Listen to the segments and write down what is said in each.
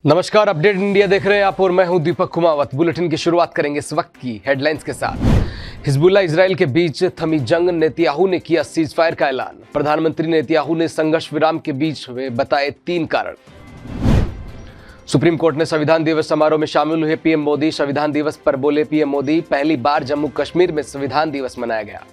नमस्कार, update India देख रहे हैं आप और मैं हूं दीपक कुमावत। बुलेटिन की शुरुआत करेंगे इस वक्त की हेडलाइंस के साथ। हिजबुल्लाह इजराइल के बीच थमी जंग, नेतन्याहू ने किया सीज फायर का ऐलान। प्रधानमंत्री नेतन्याहू ने संघर्ष विराम के बीच में बताए 3 कारण। सुप्रीम कोर्ट ने संविधान दिवस समारोह में शामिल हुए पीएम मोदी। संविधान दिवस पर बोले पीएम मोदी, पहली बार जम्मू कश्मीर में संविधान दिवस मनाया गया।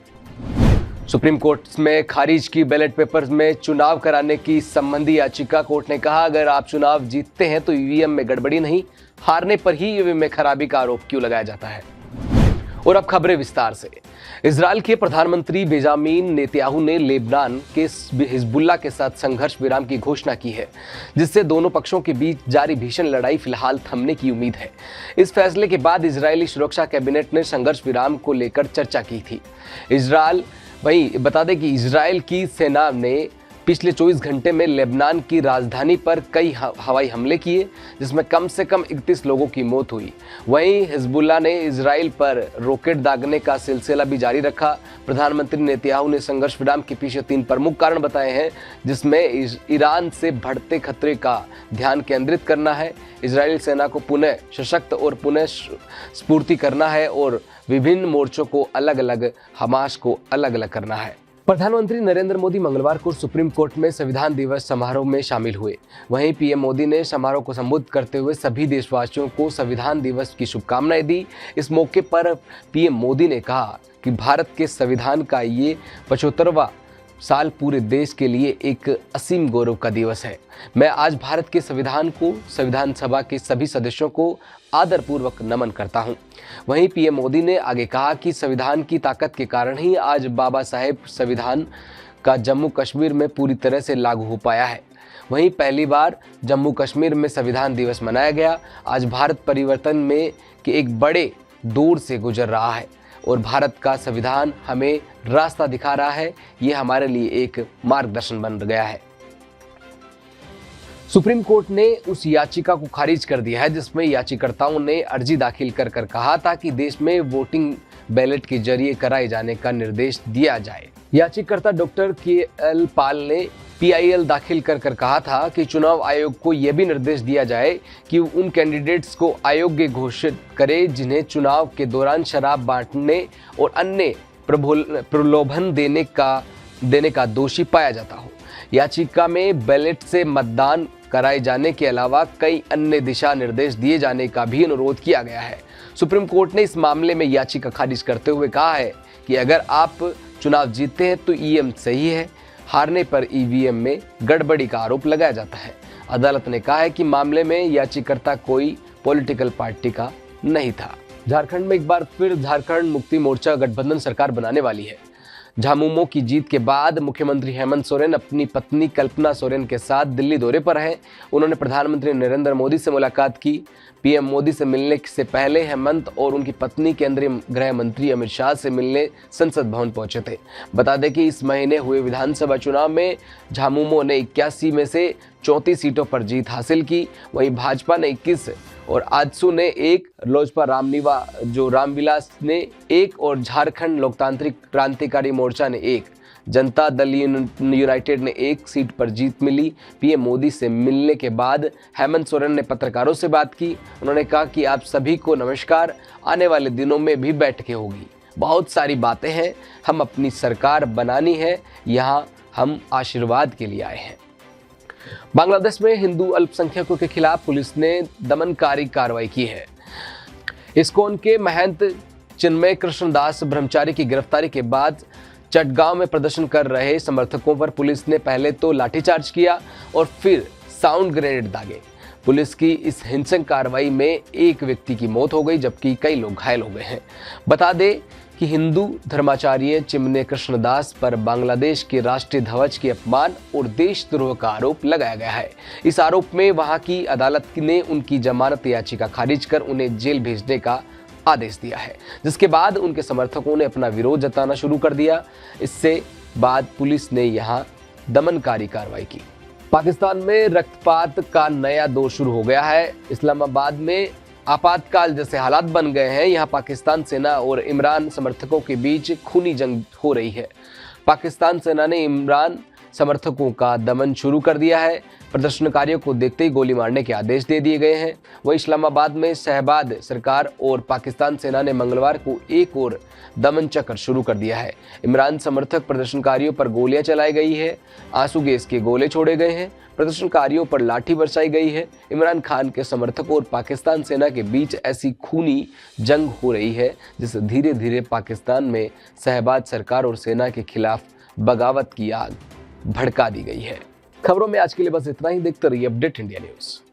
सुप्रीम कोर्ट में खारिज की बैलेट पेपर्स में चुनाव कराने की संबंधी याचिका। कोर्ट ने कहा, अगर आप चुनाव जीतते हैं तो ईवीएम में गड़बड़ी नहीं, हारने पर ही ईवीएम में खराबी का आरोप क्यों लगाया जाता है। और अब खबरें विस्तार से। इजराइल के प्रधानमंत्री बेंजामिन नेतन्याहू ने लेबनान के हिजबुल्लाह के साथ संघर्ष विराम की घोषणा की है, जिससे दोनों पक्षों के बीच जारी भीषण लड़ाई फिलहाल थमने की उम्मीद है। इस फैसले के बाद इजरायली सुरक्षा कैबिनेट ने संघर्ष विराम को लेकर चर्चा की थी। वहीं बता दें कि इजराइल की सेना ने पिछले 24 घंटे में लेबनान की राजधानी पर कई हवाई हमले किए, जिसमें कम से कम 31 लोगों की मौत हुई। वहीं हिजबुल्लाह ने इजराइल पर रॉकेट दागने का सिलसिला भी जारी रखा। प्रधानमंत्री नेतन्याहू ने संघर्ष विराम के पीछे 3 प्रमुख कारण बताए हैं, जिसमें ईरान से बढ़ते खतरे का ध्यान केंद्रित करना है, इजरायली सेना को पुनः सशक्त और पुनः स्फूर्ति करना है और विभिन्न मोर्चों को अलग अलग हमास को अलग अलग करना है। प्रधानमंत्री नरेंद्र मोदी मंगलवार को सुप्रीम कोर्ट में संविधान दिवस समारोह में शामिल हुए। वहीं पीएम मोदी ने समारोह को संबोधित करते हुए सभी देशवासियों को संविधान दिवस की शुभकामनाएं दी। इस मौके पर पीएम मोदी ने कहा कि भारत के संविधान का ये 75वां साल पूरे देश के लिए एक असीम गौरव का दिवस है। मैं आज भारत के संविधान को, संविधान सभा के सभी सदस्यों को आदरपूर्वक नमन करता हूं। वहीं पीएम मोदी ने आगे कहा कि संविधान की ताकत के कारण ही आज बाबा साहेब संविधान का जम्मू कश्मीर में पूरी तरह से लागू हो पाया है। वहीं पहली बार जम्मू कश्मीर में संविधान दिवस मनाया गया। आज भारत परिवर्तन में के एक बड़े दौर से गुजर रहा है और भारत का संविधान हमें रास्ता दिखा रहा है। ये हमारे लिए एक मार्गदर्शन बन गया है। सुप्रीम कोर्ट ने उस याचिका को खारिज कर दिया है, जिसमें याचिकाकर्ताओं ने अर्जी दाखिल कर कहा था कि देश में वोटिंग बैलेट के जरिए कराए जाने का निर्देश दिया जाए। याचिकाकर्ता डॉक्टर के.एल. पाल ने पीआईएल दाखिल कर कहा था कि चुनाव आयोग को यह भी निर्देश दिया जाए कि उन कैंडिडेट्स को अयोग्य घोषित करे जिन्हें चुनाव के दौरान शराब बांटने और अन्य प्रलोभन देने का दोषी पाया जाता हो। याचिका में बैलेट से मतदान कराए जाने के अलावा कई अन्य दिशा निर्देश दिए जाने का भी अनुरोध किया गया है। सुप्रीम कोर्ट ने इस मामले में याचिका खारिज करते हुए कहा है कि अगर आप चुनाव जीतते हैं तो ईवीएम सही है, हारने पर ईवीएम में गड़बड़ी का आरोप लगाया जाता है। अदालत ने कहा है कि मामले में याचिकाकर्ता कोई पॉलिटिकल पार्टी का नहीं था। झारखंड में एक बार फिर झारखंड मुक्ति मोर्चा गठबंधन सरकार बनाने वाली है। झामुमो की जीत के बाद मुख्यमंत्री हेमंत सोरेन अपनी पत्नी कल्पना सोरेन के साथ दिल्ली दौरे पर हैं। उन्होंने प्रधानमंत्री नरेंद्र मोदी से मुलाकात की। पीएम मोदी से मिलने से पहले हेमंत और उनकी पत्नी केंद्रीय गृह मंत्री अमित शाह से मिलने संसद भवन पहुंचे थे। बता दें कि इस महीने हुए विधानसभा चुनाव में झामुमो ने 81 में से 34 सीटों पर जीत हासिल की। वहीं भाजपा ने 21 और आजसू ने 1, लोजपा रामविलास ने 1 और झारखंड लोकतांत्रिक क्रांतिकारी मोर्चा ने 1, जनता दल यूनाइटेड ने 1 सीट पर जीत मिली। पीएम मोदी से मिलने के बाद हेमंत सोरेन ने पत्रकारों से बात की। उन्होंने कहा कि आप सभी को नमस्कार, आने वाले दिनों में भी बैठकें होगी, बहुत सारी बातें हैं, हम अपनी सरकार बनानी है, यहाँ हम आशीर्वाद के लिए आए हैं। बांग्लादेश में हिंदू अल्पसंख्यकों के खिलाफ पुलिस ने दमनकारी कार्रवाई की है। इस्कॉन के महंत चिन्मय कृष्ण दास ब्रह्मचारी की गिरफ्तारी के बाद चटगांव में प्रदर्शन कर रहे समर्थकों पर पुलिस ने पहले तो लाठीचार्ज किया और फिर साउंड ग्रेनेड दागे। पुलिस की इस हिंसक कार्रवाई में एक व्यक्ति की मौत हो गई, जबकि कई लोग घायल हो गए हैं। बता दें कि हिंदू धर्माचार्य चिन्मय कृष्ण दास पर बांग्लादेश के राष्ट्रीय ध्वज के अपमान और देशद्रोह का आरोप लगाया गया है। इस आरोप में वहां की अदालत ने उनकी जमानत याचिका खारिज कर उन्हें जेल भेजने का आदेश दिया है, जिसके बाद उनके समर्थकों ने अपना विरोध जताना शुरू कर दिया। इससे बाद पुलिस ने यहां दमनकारी कार्रवाई की। पाकिस्तान में रक्तपात का नया दौर शुरू हो गया है। इस्लामाबाद में आपातकाल जैसे हालात बन गए हैं। यहाँ पाकिस्तान सेना और इमरान समर्थकों के बीच खूनी जंग हो रही है। पाकिस्तान सेना ने इमरान समर्थकों का दमन शुरू कर दिया है। प्रदर्शनकारियों को देखते ही गोली मारने के आदेश दे दिए गए हैं। वहीं इस्लामाबाद में शहबाज सरकार और पाकिस्तान सेना ने मंगलवार को एक और दमन चक्र शुरू कर दिया है। इमरान समर्थक प्रदर्शनकारियों पर गोलियां चलाई गई है, आंसू गैस के गोले छोड़े गए हैं, प्रदर्शनकारियों पर लाठी बरसाई गई है। इमरान खान के समर्थकों और पाकिस्तान सेना के बीच ऐसी खूनी जंग हो रही है जिससे धीरे धीरे पाकिस्तान में शहबाज सरकार और सेना के खिलाफ बगावत की आग भड़का दी गई है। खबरों में आज के लिए बस इतना ही। देखते रहिए अपडेट इंडिया न्यूज।